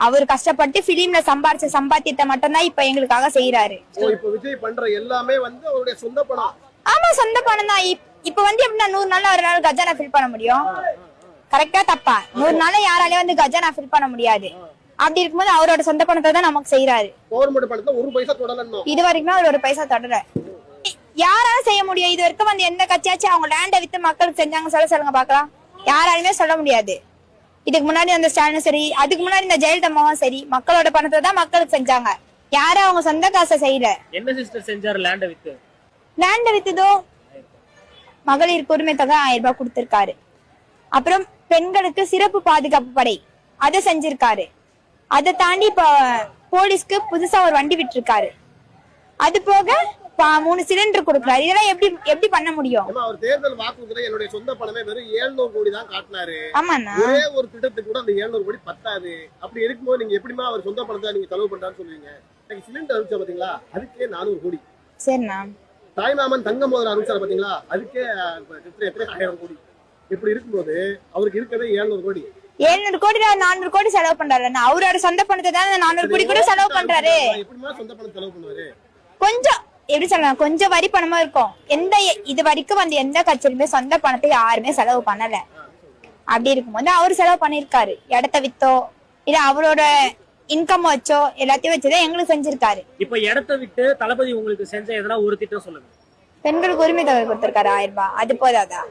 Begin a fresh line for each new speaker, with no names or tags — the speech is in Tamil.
அவர் கஷ்டப்பட்டு பிலிம்ல சம்பாரிச்ச சம்பாத்தியத்தை மட்டும்தான் இப்ப எங்களுக்காக செய்யறாரு.
இப்ப விஜய் பண்ற எல்லாமே வந்து அவருடைய சொந்த பணம்.
ஆமா, சொந்த பணம் தான். இப்ப வந்து எப்படின்னா 100 நாள் அவரால கஜானா ஃபில் பண்ண முடியும்? கரெக்டா தப்பா? 100 நாள் யாராலையும் வந்து கஜானா ஃபில் பண்ண முடியாது. அப்படி இருக்கும்போது அவரோட சொந்த பணத்தை தான் நமக்கு செய்யறாரு.
கவர்மெண்ட் பணத்தை ஒரு பைசா தொடலன்னு
இது வரைக்கும் அவர் ஒரு பைசா தொடர யாராலும் செய்ய முடியும். இது வரைக்கும் வந்து எந்த கட்சியாச்சும் அவங்க லேண்டை வித்து மக்களுக்கு செஞ்சாங்க சொல்லுங்க பாக்கலாம். யாராலுமே சொல்ல முடியாது. இதுக்கு முன்னாடி அந்த ஸ்டாலினும் சரி, அதுக்கு முன்னாடி இந்த ஜெயலலிதாவும் சரி, மக்களோட பணத்தை தான் மக்களுக்கு செஞ்சாங்க. யாரும் அவங்க சொந்த காசை செய்யல.
என்ன சிஸ்டர் செஞ்சாரு லேண்ட வித்து?
லேண்ட வித்துதோ மகளிருக்கு உரிமை தொகை 1000 ரூபாய் கொடுத்திருக்காரு. அப்புறம் பெண்களுக்கு சிறப்பு பாதுகாப்பு படை அதை செஞ்சிருக்காரு. அதை தாண்டி இப்ப போலீஸ்க்கு புதுசா ஒரு வண்டி விட்டுருக்காரு. அது போக 3 சிலிண்டர் கொடுக்குறாரு. இதெல்லாம் எப்படி பண்ண முடியும்?
அவர் தேர்தல் வாக்குறுதியில என்னுடைய சொந்த பணமே வெறும் 700 கோடி தான் காட்டினாரு.
ஆமாண்ணா,
ஒரே ஒரு திட்டத்துக்கு கூட அந்த 700 கோடி பத்தாது. அப்படி இருக்கும்போது நீங்க எப்படிமா அவர் சொந்த பணத்தை நீங்க செலவு பண்றான்னு சொல்லுவீங்க? சிலிண்டர் அனுப்பிச்சா பாத்தீங்களா, அதுக்கே 400 கோடி.
சரிண்ணா.
தாய்மாமன் தங்க முதல்ல அனுப்பிச்சாரு பாத்தீங்களா, அதுக்கே எத்தனை 1000 கோடி. இப்படி இருக்கும்போது அவருக்கு இருக்கிறதே 700 கோடி.
700 கோடி 400 கோடி செலவு பண்றாரு. அவரோட சொந்த பணத்தை தான் 400 கோடி கூட செலவு பண்றாரு.
எப்படிமா சொந்த பணம் செலவு பண்ணுவாரு?
கொஞ்சம் எப்படி சொல்லலாம், கொஞ்சம் வரி பணமா இருக்கும். இது வரைக்கும் வந்து எந்த கட்சியிலுமே சொந்த பணத்தை யாருமே செலவு பண்ணல. அப்படி இருக்கும்போது அவரு செலவு பண்ணிருக்காரு. இடத்த வித்தோ இல்ல அவரோட இன்கம் வச்சோ எல்லாத்தையும் வச்சுதான் எங்களுக்கு செஞ்சிருக்காரு.
இப்ப இடத்த விட்டு தளபதி உங்களுக்கு செஞ்ச எதனா ஒரு திட்டம் சொல்லுங்க.
பெண்களுக்கு உரிமை தொகை கொடுத்திருக்காரு 1000 ரூபாய். அது போதாதா?